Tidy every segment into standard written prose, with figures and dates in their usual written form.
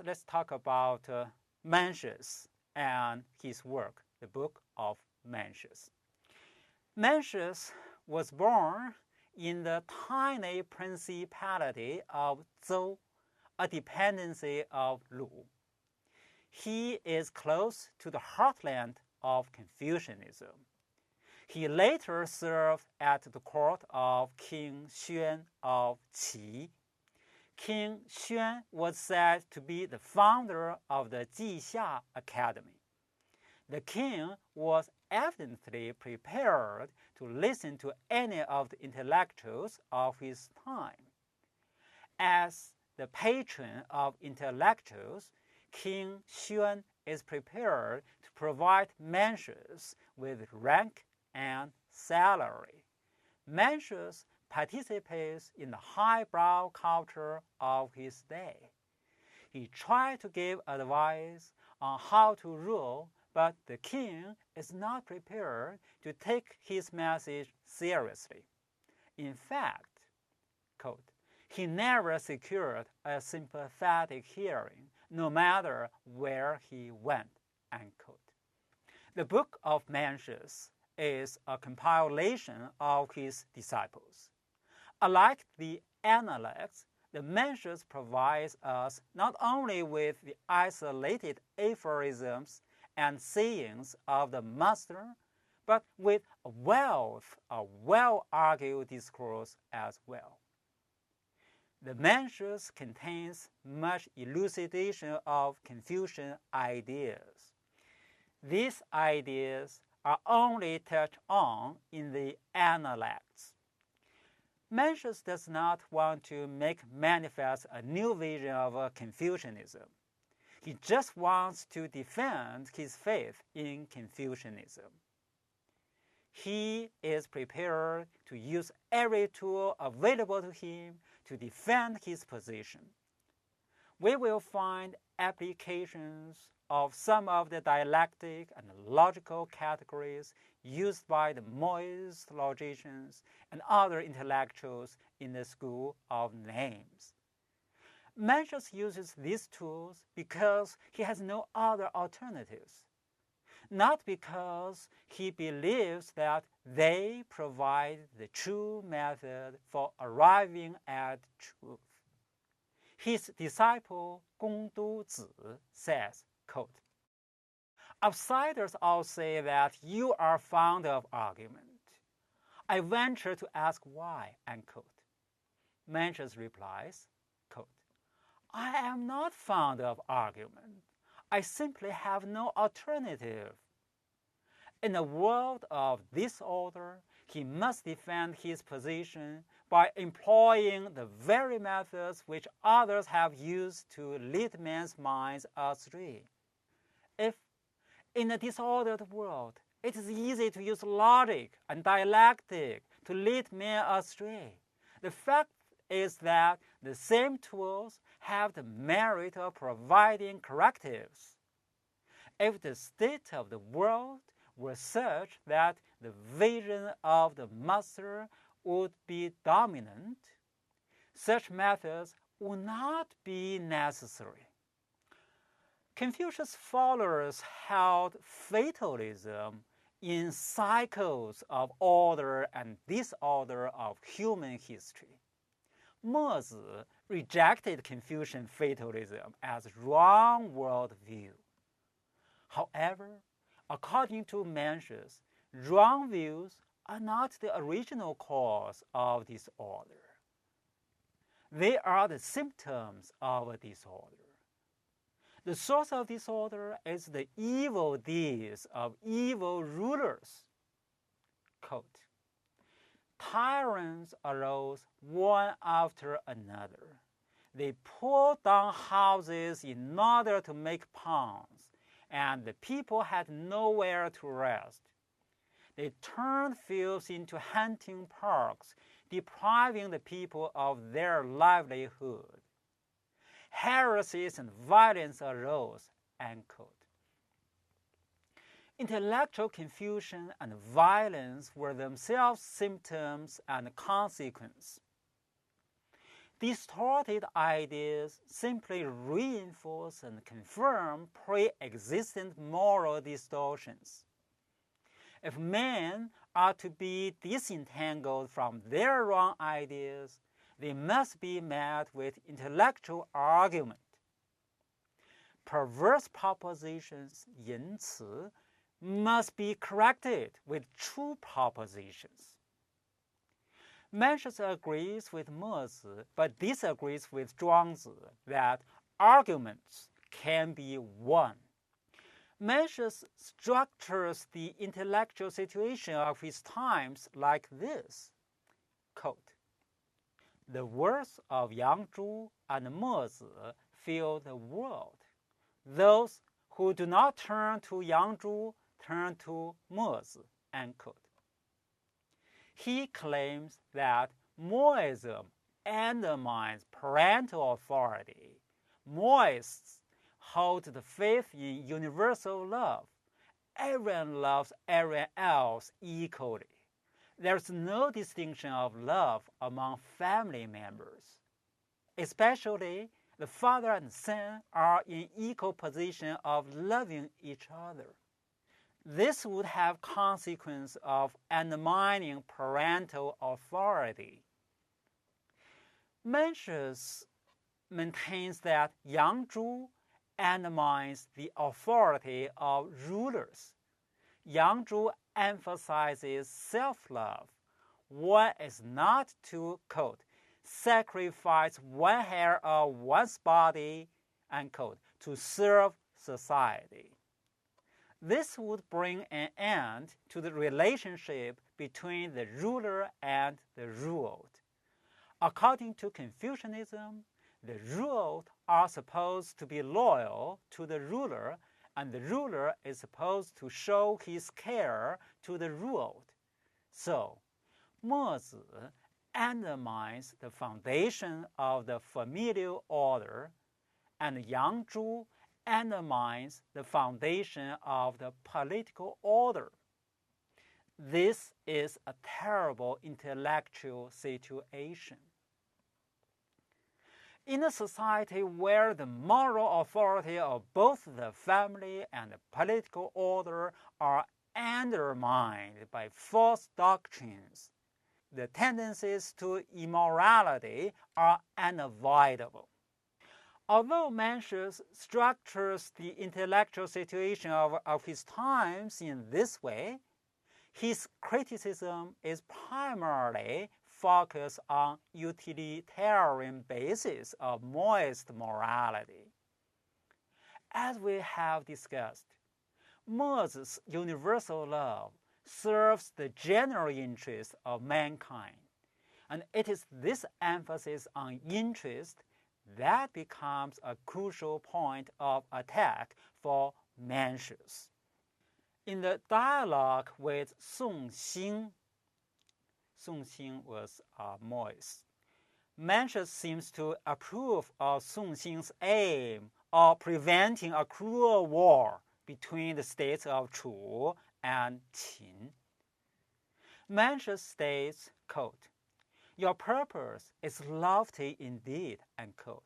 let's talk about Mencius and his work, the book of Mencius. Mencius was born in the tiny principality of Zhou, a dependency of Lu. He is close to the heartland of Confucianism. He later served at the court of King Xuan of Qi. King Xuan was said to be the founder of the Jixia Academy. The king was evidently prepared to listen to any of the intellectuals of his time. As the patron of intellectuals, King Xuan is prepared to provide Mencius with rank and salary. Mencius participates in the highbrow culture of his day. He tried to give advice on how to rule, but the king is not prepared to take his message seriously. In fact, quote, he never secured a sympathetic hearing, no matter where he went, unquote. The book of Mencius is a compilation of his disciples. Unlike the Analects, the Mencius provides us not only with the isolated aphorisms and sayings of the master, but with a wealth of well-argued discourse as well. The Mencius contains much elucidation of Confucian ideas. These ideas are only touched on in the Analects. Mencius does not want to make manifest a new vision of Confucianism. He just wants to defend his faith in Confucianism. He is prepared to use every tool available to him to defend his position. We will find applications of some of the dialectic and logical categories used by the Moist logicians and other intellectuals in the school of names. Mencius uses these tools because he has no other alternatives, not because he believes that they provide the true method for arriving at truth. His disciple Gong Du-zi says, quote, outsiders all say that you are fond of argument. I venture to ask why, unquote. Mencius replies, quote, I am not fond of argument. I simply have no alternative. In a world of disorder, he must defend his position by employing the very methods which others have used to lead men's minds astray. If, in a disordered world, it is easy to use logic and dialectic to lead men astray, the fact is that the same tools have the merit of providing correctives. If the state of the world were such that the vision of the master would be dominant, such methods would not be necessary. Confucius' followers held fatalism in cycles of order and disorder of human history. Mezi rejected Confucian fatalism as wrong worldview. However, according to Mencius, wrong views are not the original cause of disorder. They are the symptoms of a disorder. The source of disorder is the evil deeds of evil rulers. Quote, tyrants arose one after another. They pulled down houses in order to make ponds, and the people had nowhere to rest. They turned fields into hunting parks, depriving the people of their livelihood. Heresies and violence arose, unquote. Intellectual confusion and violence were themselves symptoms and consequences. distorted ideas simply reinforce and confirm pre-existent moral distortions. If men are to be disentangled from their wrong ideas, they must be met with intellectual argument. Perverse propositions, 言辞, must be corrected with true propositions. Mencius agrees with Mezi, but disagrees with Zhuangzi that arguments can be won. Mencius structures the intellectual situation of his times like this, quote, "The words of Yang Zhu and Mezi fill the world. Those who do not turn to Yang Zhu turn to Mezi," end quote. He claims that Moism undermines parental authority. Moists hold the faith in universal love. Everyone loves everyone else equally. There's no distinction of love among family members. Especially, the father and son are in equal position of loving each other. This would have consequence of undermining parental authority. Mencius maintains that Yang Zhu undermines the authority of rulers. Yang Zhu emphasizes self-love. One is not to, quote, "sacrifice one hair of one's body," unquote, to serve society. This would bring an end to the relationship between the ruler and the ruled. According to Confucianism, the ruled are supposed to be loyal to the ruler, and the ruler is supposed to show his care to the ruled. So, Mezi undermines the foundation of the familial order, and Yang Zhu undermines the foundation of the political order. This is a terrible intellectual situation. In a society where the moral authority of both the family and the political order are undermined by false doctrines, the tendencies to immorality are unavoidable. Although Mencius structures the intellectual situation of his times in this way, his criticism is primarily focused on utilitarian basis of moist morality. As we have discussed, Mezi's universal love serves the general interest of mankind, and it is this emphasis on interest that becomes a crucial point of attack for Mencius. In the dialogue with Song Xing was Moist, Mencius seems to approve of Song Xing's aim of preventing a cruel war between the states of Chu and Qin. Mencius states, quote, "Your purpose is lofty indeed," unquote.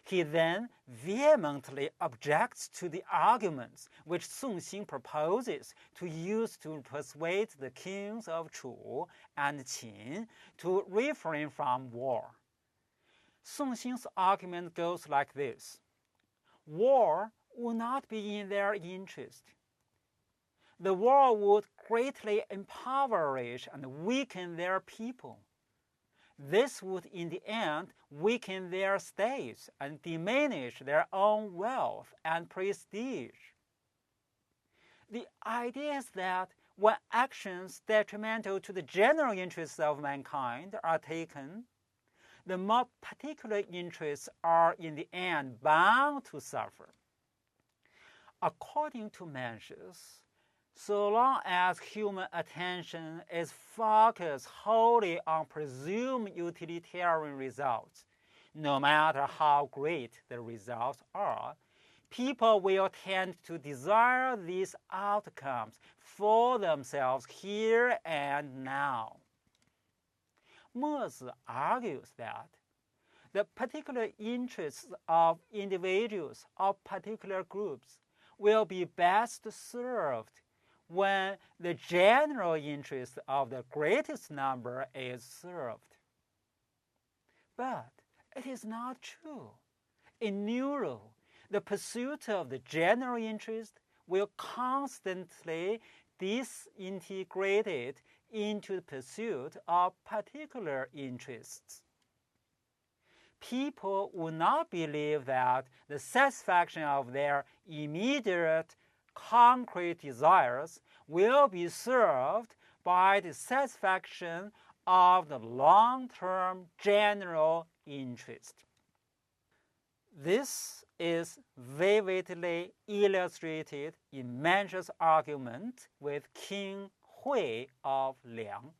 He then vehemently objects to the arguments which Song Xing proposes to use to persuade the kings of Chu and Qin to refrain from war. Song Xing's argument goes like this: war would not be in their interest. The war would greatly impoverish and weaken their people. This would, in the end, weaken their states and diminish their own wealth and prestige. The idea is that when actions detrimental to the general interests of mankind are taken, the more particular interests are, in the end, bound to suffer. According to Mencius, so long as human attention is focused wholly on presumed utilitarian results, no matter how great the results are, people will tend to desire these outcomes for themselves here and now. Mezi argues that the particular interests of individuals or particular groups will be best served when the general interest of the greatest number is served. But it is not true. In neuro, the pursuit of the general interest will constantly disintegrate into the pursuit of particular interests. People will not believe that the satisfaction of their immediate concrete desires will be served by the satisfaction of the long-term general interest. This is vividly illustrated in Mencius' argument with King Hui of Liang.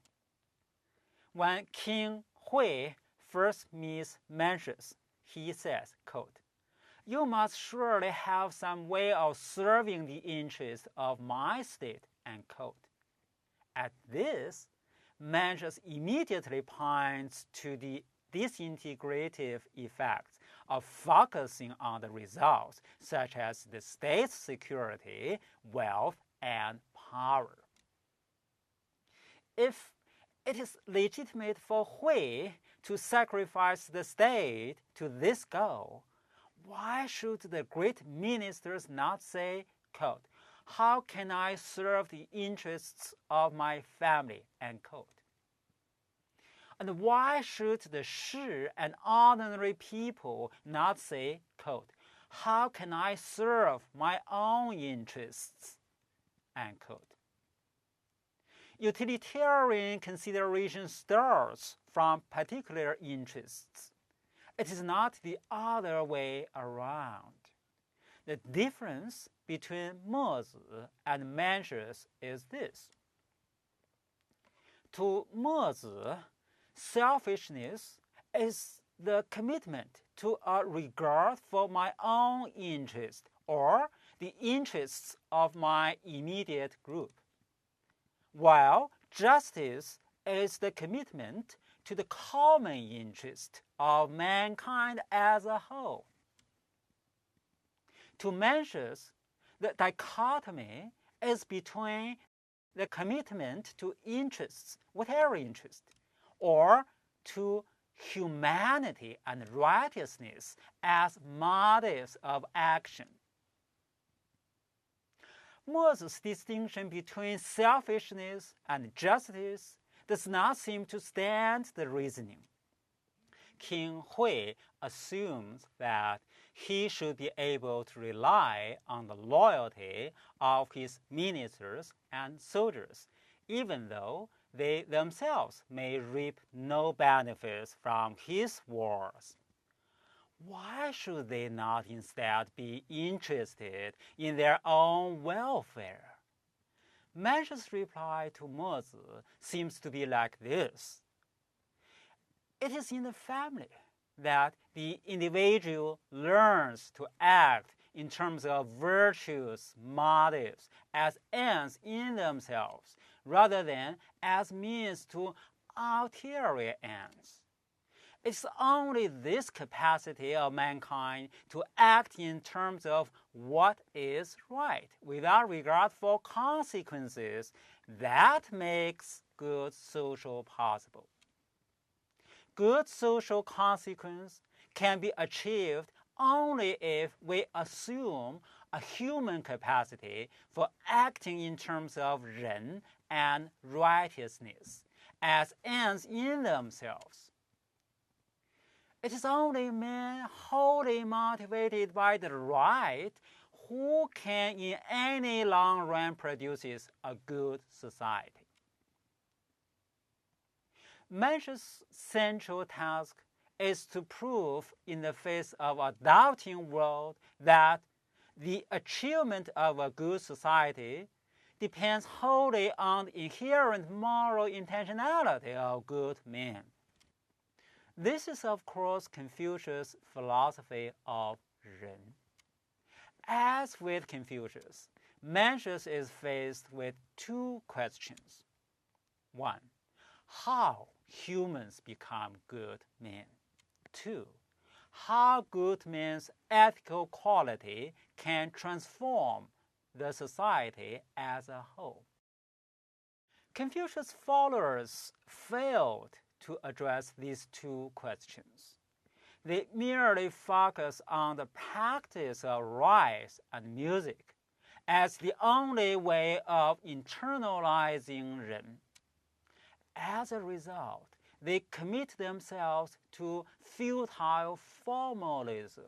When King Hui first meets Mencius, he says, quote, "You must surely have some way of serving the interest of my state," end quote. At this, Mencius immediately points to the disintegrative effects of focusing on the results, such as the state's security, wealth, and power. If it is legitimate for Hui to sacrifice the state to this goal, why should the great ministers not say, quote, "How can I serve the interests of my family," end quote? And why should the Shi and ordinary people not say, quote, "How can I serve my own interests," end quote? Utilitarian consideration starts from particular interests. It is not the other way around. The difference between Mezi and Mencius is this. To Mezi, selfishness is the commitment to a regard for my own interest or the interests of my immediate group, while justice is the commitment to the common interest of mankind as a whole. To Mencius, the dichotomy is between the commitment to interests, whatever interest, or to humanity and righteousness as motives of action. Mezi's distinction between selfishness and justice does not seem to stand the reasoning. King Hui assumes that he should be able to rely on the loyalty of his ministers and soldiers, even though they themselves may reap no benefits from his wars. Why should they not instead be interested in their own welfare? Mencius' reply to Mezi seems to be like this. It is in the family that the individual learns to act in terms of virtuous motives as ends in themselves, rather than as means to ulterior ends. It's only this capacity of mankind to act in terms of what is right, without regard for consequences, that makes good social possible. Good social consequence can be achieved only if we assume a human capacity for acting in terms of ren and righteousness as ends in themselves. It is only men wholly motivated by the right who can in any long run produce a good society. Mencius' central task is to prove in the face of a doubting world that the achievement of a good society depends wholly on the inherent moral intentionality of good men. This is, of course, Confucius' philosophy of Ren. As with Confucius, Mencius is faced with two questions. One, how humans become good men. Two, how good man's ethical quality can transform the society as a whole. Confucius' followers failed to address these two questions. They merely focus on the practice of rites and music as the only way of internalizing Ren. As a result, they commit themselves to futile formalism.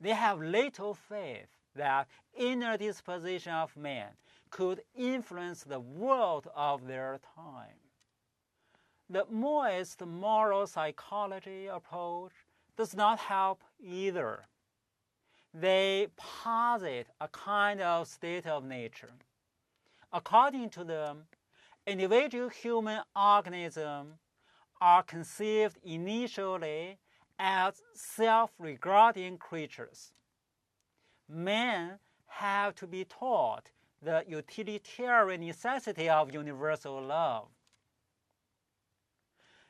They have little faith that inner disposition of man could influence the world of their time. The Moist moral psychology approach does not help either. They posit a kind of state of nature. According to them, individual human organisms are conceived initially as self-regarding creatures. Men have to be taught the utilitarian necessity of universal love.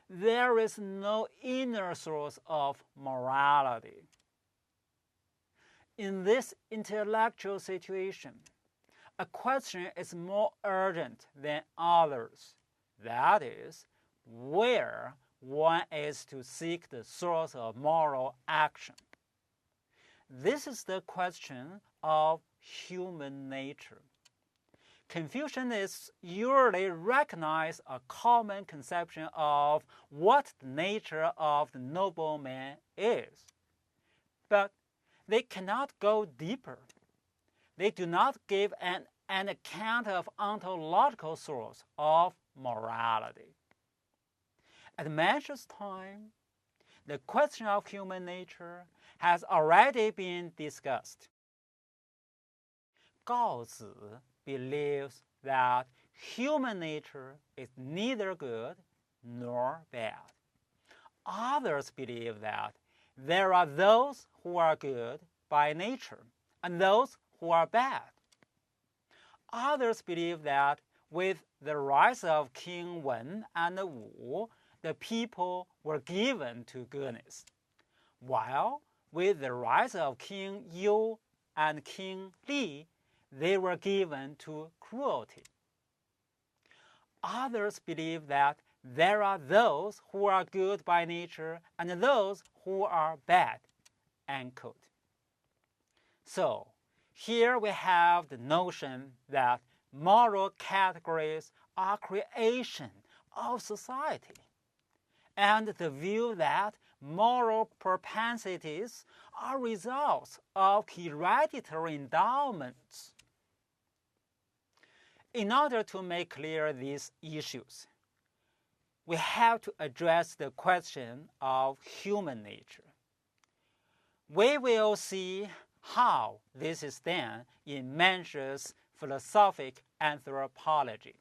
There is no inner source of morality. In this intellectual situation, a question is more urgent than others. That is, where one is to seek the source of moral action. This is the question of human nature. Confucianists usually recognize a common conception of what the nature of the noble man is, but they cannot go deeper. They do not give an account of ontological source of morality. At Mencius' time, the question of human nature has already been discussed. Gaozi believes that human nature is neither good nor bad. Others believe that there are those who are good by nature and those who are bad. Others believe that with the rise of King Wen and Wu, the people were given to goodness, while with the rise of King Yu and King Li, they were given to cruelty. Others believe that there are those who are good by nature and those who are bad, end quote. So, here we have the notion that moral categories are creation of society, and the view that moral propensities are results of hereditary endowments. In order to make clear these issues, we have to address the question of human nature. We will see how this is done in Mencius' philosophic anthropology.